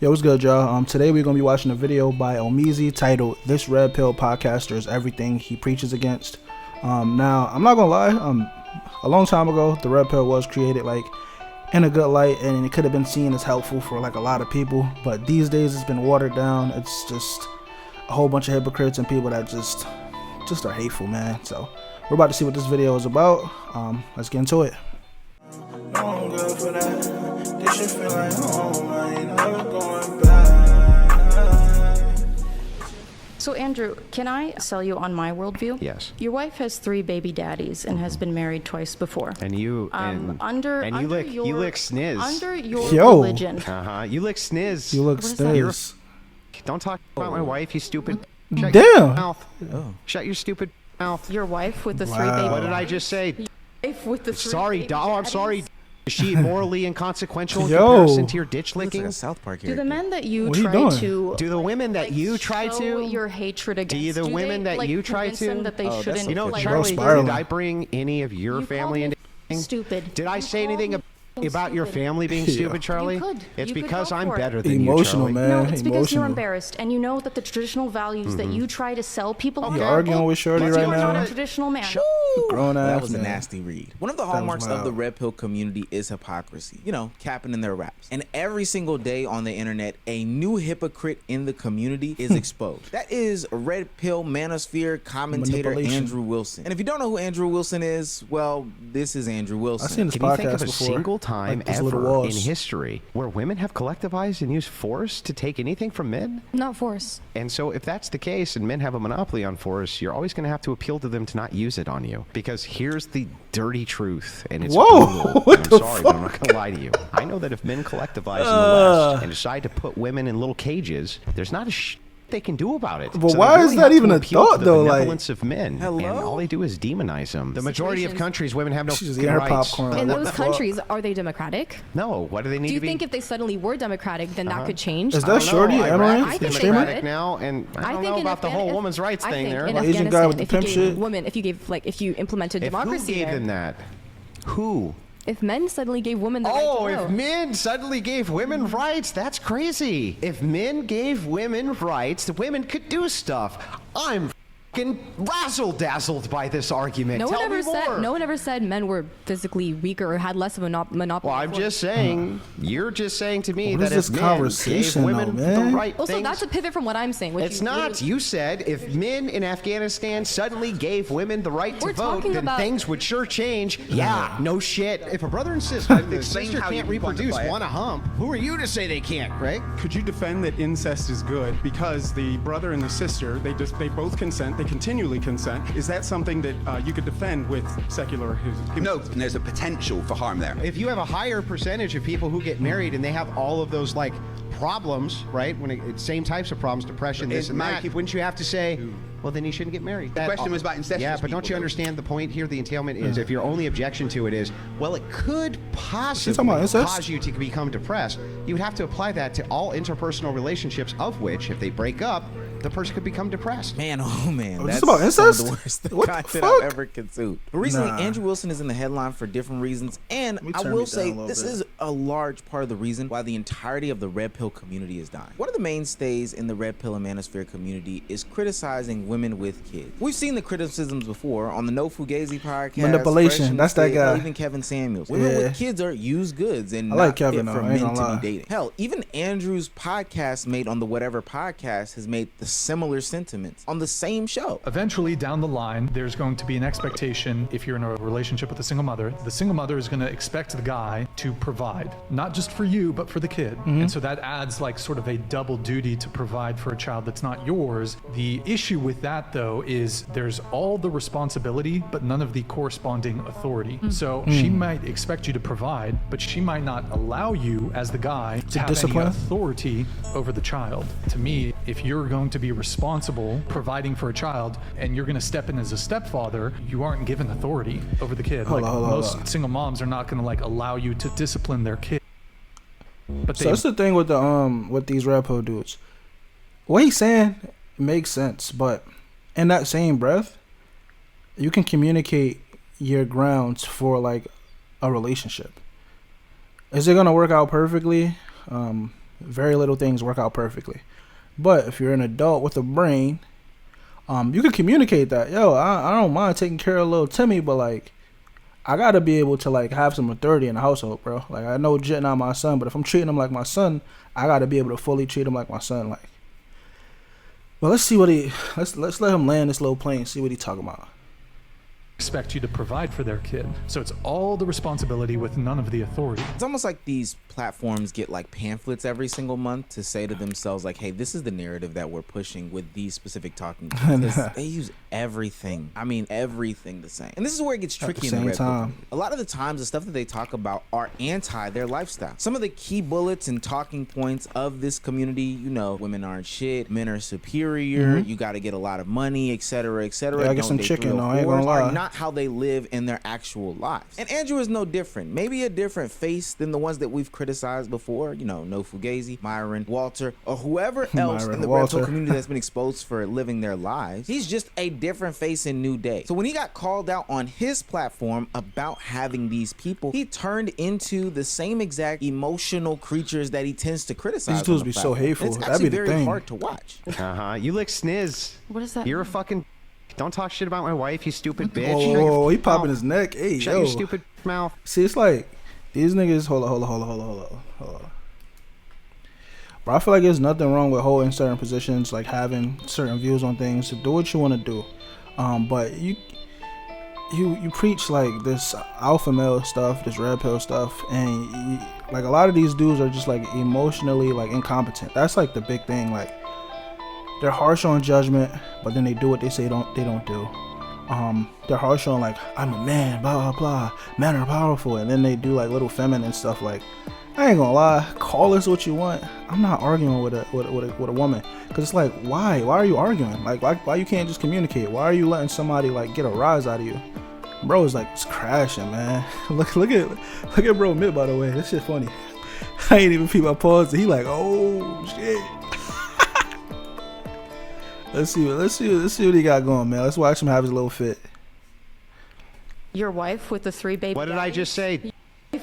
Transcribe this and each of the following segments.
Yo, what's good, y'all? Today we're gonna be watching a video by Omizi titled "This Red Pill Podcaster is Everything He Preaches Against." Now, I'm not gonna lie. A long time ago, the red pill was created like in a good light, and it could have been seen as helpful for like a lot of people. But these days, it's been watered down. It's just a whole bunch of hypocrites and people that just are hateful, man. So we're about to see what this video is about. Let's get into it. No, I'm good for that. This shit feel like home. I ain't never going back. So Andrew, can I sell you on my worldview? Yes. Your wife has 3 baby daddies and has been married twice before. And you you lick sniz. Under your Yo. religion. You lick sniz. You look What is that? sniz. Don't talk about my wife, you stupid. Shut Damn. your mouth. Shut your stupid mouth. Your wife with the 3 Wow. baby. What did I just say? Wife with the 3 Sorry, baby doll. I'm daddies? sorry. Is she morally inconsequential in Yo. comparison to your ditch Like licking? a South Park Do character. the men that you What are you try doing? to Do the women that you try show to? your hatred against? the women they, that like, you try convince to? them that they Oh, that's shouldn't? so You know, Like, Charlie, spiraling. did I bring any of your You family called into me anything? stupid. Did I You say called anything me about your stupid. family being Yeah. stupid, Charlie? You could. It's You could because go I'm for it. better than Emotional, you, Charlie. man. No, it's because Emotional. you're embarrassed, and you know that the traditional values that you try to sell people. You are arguing with Shorty You're right not now? a traditional man. Grown ass That was a man. nasty read. One of the was hallmarks of the wild. red pill community is hypocrisy. You know, capping in their raps. And every single day on the internet, a new hypocrite in the community is exposed. That is red pill manosphere commentator Manipulation. Andrew Wilson. And if you don't know who Andrew Wilson is, well, this is Andrew Wilson. I've seen this Can you think podcast of a before. single time Like those little ever in walls. history where women have collectivized and used force to take anything from men? Not force. And so if that's the case and men have a monopoly on force, you're always going to have to appeal to them to not use it on you. Because here's the dirty truth, and it's Whoa, brutal. what And the I'm sorry, but I'm fuck? not going to lie to you. I know that if men collectivize in the West and decide to put women in little cages, there's not a they can do about it. But So why they is really that have even to a appeal to thought, the though? Like, benevolence of men. Hello? And all they do is demonize them. The majority of Situations. countries, women have no She's just fucking eating her rights. popcorn. In What those the fuck? countries, are they democratic? No, what do they need Do you to be? think if they suddenly were democratic, then that could change? Is I that don't know. Shorty? Iraq Amaranth? I is think they democratic could. now, and I don't think know in about the whole Afghanistan- women's rights I thing think there. in Like, Asian guy with the Afghanistan, pimp if you gave shit? women, if you implemented if who democracy gave there, them that? Who? if men suddenly gave women the right to Oh, vote, if men suddenly gave women rights, that's crazy. If men gave women rights, the women could do stuff. I'm fucking razzle-dazzled by this argument. no Tell one ever me more. said no one ever said men were physically weaker or had less of a monopoly. Well, I'm just saying. You're just saying to me What that is this if men conversation, gave women though, man? the right Also, things, that's a pivot from what I'm saying. Which it's you not. literally- You said if men in Afghanistan suddenly gave women the right to We're vote, talking then about- things would sure change. Yeah, no shit. If a brother and sister, the sister how you can't reproduce, quantify it. want a hump, who are you to say they can't, Greg? Could you defend that incest is good because the brother and the sister they both consent, they continually consent? Is that something that you could defend with secular? No, there's a potential for harm there. If you have a higher percentage of people who get married and they have all of those like problems, right? When it's same types of problems, depression, this It's and married that, people- wouldn't you have to say, well, then you shouldn't get married? The question was about incestuous Yeah, but don't people, you though. understand the point here? The entailment is if your only objection to it is, well, it could possibly talking about incest? cause you to become depressed. You would have to apply that to all interpersonal relationships, of which, if they break up, the person could become depressed. Man, oh man, Oh, that's this about some incest? of the worst What the content fuck? I've ever consumed. But recently, Nah. Andrew Wilson is in the headline for different reasons, and me I turn will me down say a little this bit. is a large part of the reason why the entirety of the red pill community is dying. One of the mainstays in the red pill and manosphere community is criticizing women with kids. We've seen the criticisms before on the No Fugazi podcast, Manipulation, Fresh and that's that Fit, guy. even Kevin Samuels. Women Yeah. with kids are used goods and I like not Kevin, fit though, for I ain't men gonna to lie. be dating. Hell, even Andrew's podcast made on the Whatever podcast has made the similar sentiments on the same show. Eventually, down the line, there's going to be an expectation if you're in a relationship with a single mother. The single mother is going to expect the guy to provide, not just for you, but for the kid. And so that adds like sort of a double duty to provide for a child that's not yours. The issue with that, though, is there's all the responsibility, but none of the corresponding authority. So she might expect you to provide, but she might not allow you as the guy to have discipline? any authority over the child. To me, if you're going to be responsible providing for a child and you're going to step in as a stepfather, you aren't given authority over the kid. Hold on. Most single moms are not going to like allow you to discipline their kid. But So that's the thing with the with these red pill dudes. What he's saying makes sense, but in that same breath, you can communicate your grounds for like a relationship. Is it gonna work out perfectly? Very little things work out perfectly. But if you're an adult with a brain, you can communicate that. Yo, I don't mind taking care of little Timmy, but like, I gotta be able to like have some authority in the household, bro. Like, I know Jet not my son, but if I'm treating him like my son, I gotta be able to fully treat him like my son. Like, well, let's see what let's let him land this little plane, see what he talking about. Expect you to provide for their kid. So it's all the responsibility with none of the authority. It's almost like these platforms get like pamphlets every single month to say to themselves like, hey, this is the narrative that we're pushing with these specific talking points. They use everything. I mean, everything the same. And this is where it gets tricky in the red pill community. A lot of the times the stuff that they talk about are anti their lifestyle. Some of the key bullets and talking points of this community, you know, women aren't shit, men are superior, you got to get a lot of money, etc., etc. Yeah, I get some chicken though, I ain't gonna lie. Not how they live in their actual lives. And Andrew is no different. Maybe a different face than the ones that we've criticized before, you know, No Fugazi, Myron, Walter, or whoever else in the red pill community that's been exposed for living their lives. He's just a different face in New Day. So when he got called out on his platform about having these people, he turned into the same exact emotional creatures that he tends to criticize. These dudes be so hateful. It's That'd be the very thing. hard to watch. You lick sniz. What is that? You're a fucking... Don't talk shit about my wife, you stupid bitch. Oh, he popping his neck. Hey, Shut yo. your stupid mouth. See, it's like these niggas. Hold on. Bro, I feel like there's nothing wrong with holding certain positions, like having certain views on things. To do what you want to do, but you preach like this alpha male stuff, this red pill stuff, and like a lot of these dudes are just like emotionally like incompetent. That's like the big thing. Like, they're harsh on judgment, but then they do what they say they don't do. They're harsh on like, I'm a man, blah blah blah, men are powerful, and then they do like little feminine stuff. Like, I ain't gonna lie, call this what you want. I'm not arguing with a woman, cause it's like, why are you arguing? Like, why you can't just communicate? Why are you letting somebody like get a rise out of you? Bro is like, it's crashing, man. look at bro Mitt, by the way. This shit funny. I ain't even peep my pause. He like, oh shit. Let's see what he got going, man. Let's watch him have his little fit. Your wife with the 3 baby. What did I just say?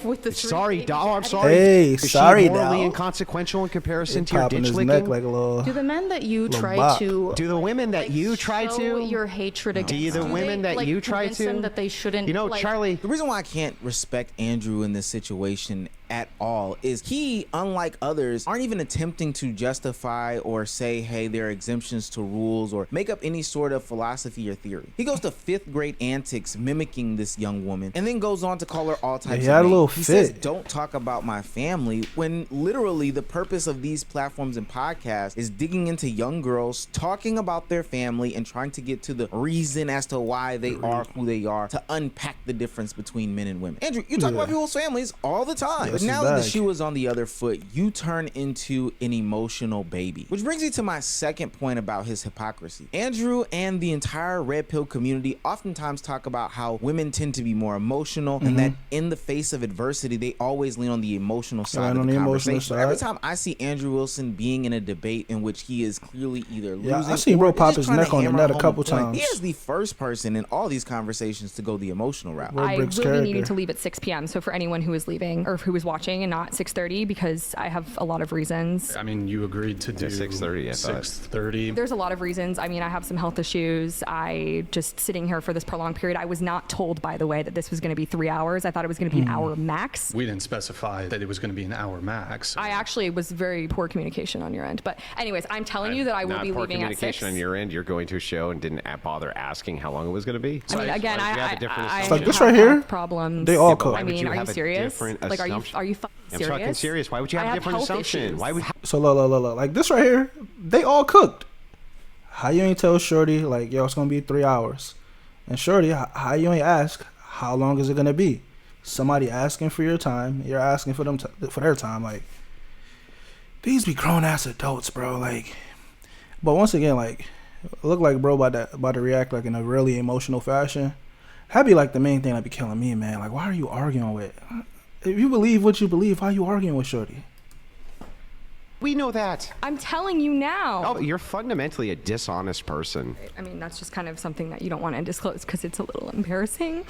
With the Sorry, doll. I'm sorry. Hey, Is sorry, she morally doll. inconsequential in comparison to your Popping ditch his licking? neck like a little. Do the men that you try bop. to... Do the women that you try show to? your hatred against... Do the women that like, you try convince to? them that they shouldn't... You know, like, Charlie. The reason why I can't respect Andrew in this situation at all is he, unlike others, aren't even attempting to justify or say, hey, there are exemptions to rules or make up any sort of philosophy or theory. He goes to 5th grade antics mimicking this young woman and then goes on to call her all types he had of a little names. He fit. says, don't talk about my family, when literally the purpose of these platforms and podcasts is digging into young girls, talking about their family and trying to get to the reason as to why they are who they are, to unpack the difference between men and women. Andrew, you talk about people's families all the time. Yeah, But now that the shoe is on the other foot, you turn into an emotional baby. Which brings me to my second point about his hypocrisy. Andrew and the entire red pill community oftentimes talk about how women tend to be more emotional and that in the face of adversity, they always lean on the emotional side of the conversation. Every time I see Andrew Wilson being in a debate in which he is clearly either losing, I seen bro pop his neck on the net a couple point, times. he is the first person in all these conversations to go the emotional route. I Brick's really character. needed to leave at 6 p.m. So for anyone who is leaving or who is watching and not 6:30, because I have a lot of reasons. I mean, you agreed to do 6:30, I thought. 6:30. There's a lot of reasons. I mean, I have some health issues. I just sitting here for this prolonged period. I was not told, by the way, that this was going to be 3 hours. I thought it was going to be an hour max. We didn't specify that it was going to be an hour max. I actually was very poor communication on your end. But anyways, I'm telling you that I will Not be poor leaving at 6. communication on your end. You're going to a show and didn't bother asking how long it was going to be. I mean, again, Why would you have a I different I assumption? Like this have right here, health problems. they all Yeah, but cook. why I would mean, you are you have a serious? different Like, are you assumption? fucking I'm serious? fucking serious. Why would you I have a different health assumption? issues. Why would So look, like this right here, they all cooked. How you ain't tell Shorty like, yo, it's gonna be 3 hours, and Shorty, how you ain't ask how long is it gonna be? Somebody asking for your time, you're asking for them for their time. Like, these be grown ass adults, bro. Like, but once again, like, look like bro about to react like in a really emotional fashion. That'd be like the main thing that be killing me, man. Like, why are you arguing with? If you believe what you believe, why are you arguing with Shorty? we know that. I'm telling you now. Oh, you're fundamentally a dishonest person. I mean, that's just kind of something that you don't want to disclose because it's a little embarrassing.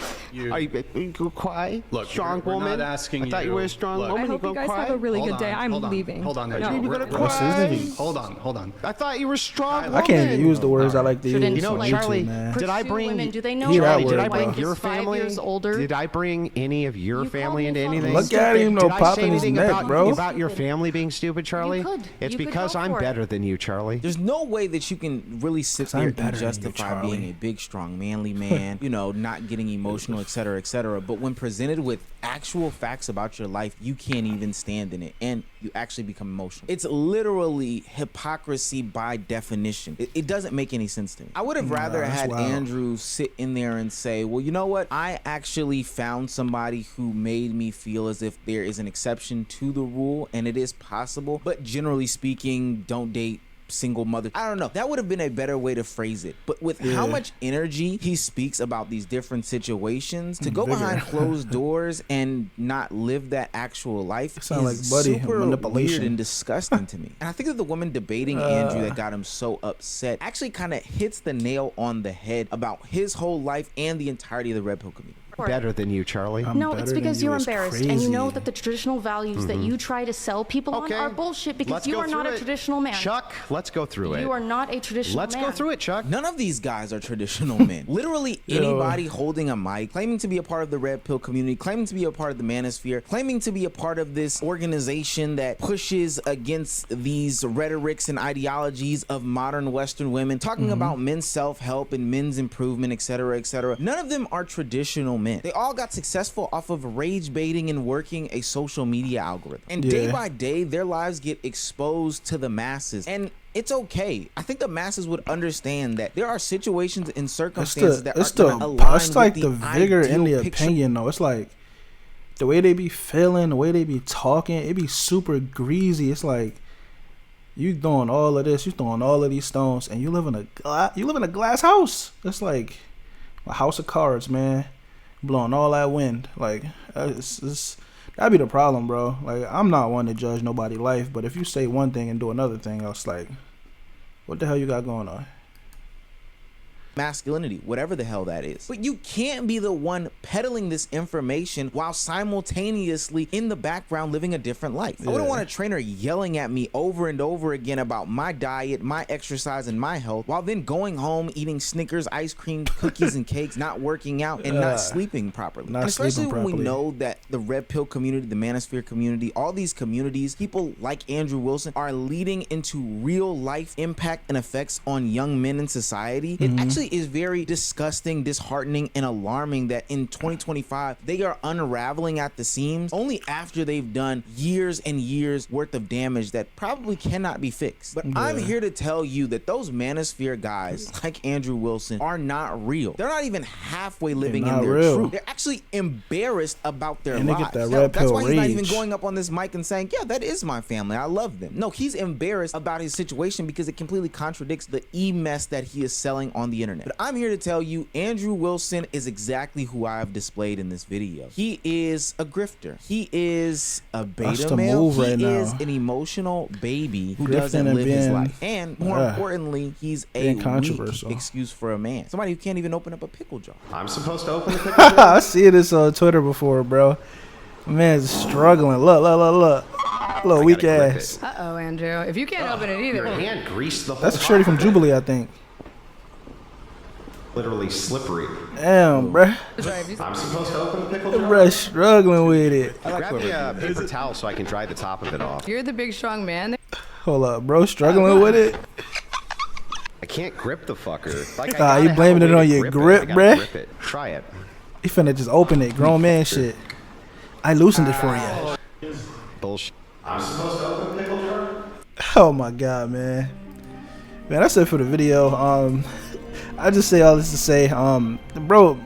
Are you go cry? Look, strong we're woman. not asking I thought you were a strong Look, woman. I hope you guys have a really good day. I'm leaving. Hold on there. No. Jimmy, We're gonna What's his cry. name? Hold on. I thought you were a strong woman. I can't even use the words I like to Shouldn't, use You know, on like, Charlie, YouTube, man. did I pursue bring women? Do they know Hear that Charlie, word, did I bro. bring your is 5 family? years older? Did I bring any of your You family called into me anything? fucking Look at him, Did no I pop say in his anything neck, about, bro. about your family being stupid, Charlie? could. It's You could because go I'm for it. better than you, Charlie. There's no way that you can really sit 'Cause I'm there better and than you, justify Charlie. being a big, strong, manly man, you know, not getting emotional, et cetera, et cetera. But when presented with actual facts about your life, you can't even stand in it, and you actually become emotional. It's literally hypocrisy by definition. It doesn't make any sense to me. I would have rather that's had wild. Andrew sit in there and say, well, you know what? I actually found somebody who made me feel as if there is an exception to the rule, and it is possible. But generally speaking, don't date single mother. I don't know. That would have been a better way to phrase it. But with how much energy he speaks about these different situations, to go behind closed doors and not live that actual life is sound like Buddy, super manipulation. weird and disgusting to me. And I think that the woman debating Andrew that got him so upset actually kind of hits the nail on the head about his whole life and the entirety of the Red Pill community. Better than you, Charlie. I'm No, better it's than because you you're is embarrassed, and you know crazy. that the traditional values that you try to sell people Okay. on are bullshit because Let's you go are not through a it. traditional man. Chuck, let's go through it. You are not a traditional Let's man. go through it, Chuck. None of these guys are traditional men. Literally anybody holding a mic, claiming to be a part of the Red Pill community, claiming to be a part of the manosphere, claiming to be a part of this organization that pushes against these rhetorics and ideologies of modern Western women, talking about men's self-help and men's improvement, etc., etc. None of them are traditional men. They all got successful off of rage baiting and working a social media algorithm. And day by day, their lives get exposed to the masses. And it's okay. I think the masses would understand that there are situations and circumstances that aren't going to align it's like with the vigor in the ideal picture. opinion, though. It's like the way they be feeling, the way they be talking, it be super greasy. It's like you doing all of this, you throwing all of these stones, and you live in a glass house. It's like a house of cards, man, blowing all that wind. Like that'd be the problem, bro. Like, I'm not one to judge nobody's life, but if you say one thing and do another thing, it's like, what the hell you got going on? Masculinity, whatever the hell that is. But you can't be the one peddling this information while simultaneously in the background living a different life. I wouldn't want a trainer yelling at me over and over again about my diet, my exercise, and my health, while then going home eating Snickers, ice cream, cookies, and cakes, not working out, and not sleeping properly. And especially when we know that the Red Pill community, the manosphere community, all these communities, people like Andrew Wilson are leading into real life impact and effects on young men in society. It actually is very disgusting, disheartening, and alarming that in 2025 they are unraveling at the seams only after they've done years and years worth of damage that probably cannot be fixed. But I'm here to tell you that those manosphere guys like Andrew Wilson are not real. They're not even halfway living in not their real. truth. They're actually embarrassed about their And they lives. get that red That's pill why he's not even rage. going up on this mic and saying, yeah, that is my family, I love them. No, he's embarrassed about his situation because it completely contradicts the mess that he is selling on the internet. But I'm here to tell you, Andrew Wilson is exactly who I have displayed in this video. He is a grifter. He is a That's beta the male. move He right is now. an emotional baby who Grifting doesn't and live his being- life. And more importantly, he's a being weak controversial. excuse for a man. Somebody who can't even open up a pickle jar. I'm supposed to open the pickle jar? I see this on Twitter before, bro. Man's struggling. Look. Little weak gotta grip ass. Uh-oh, Andrew. If you can't open it Your either. hand greased the whole That's a shorty from top of it. Jubilee, I think. Literally slippery. Damn, bruh. I'm supposed to open the pickle jar? Bruh struggling with it. Grab the paper towel so I can dry the top of it off. You're the big strong man. Hold up, bro. Struggling with it. I can't grip the fucker. Like, Ah, you blaming it on your grip, bruh? Grip it. Try it. He finna just open it. Grown man shit. I loosened it for you. Bullshit. I'm supposed to open the pickle jar? Oh my god, man. Man, that's it for the video. I just say all this to say, bro,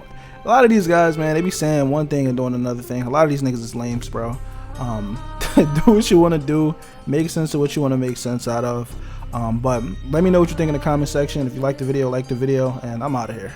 a lot of these guys, man, they be saying one thing and doing another thing. A lot of these niggas is lames, bro. Do what you want to do. Make sense of what you want to make sense out of. But let me know what you think in the comment section. If you like the video, and I'm out of here.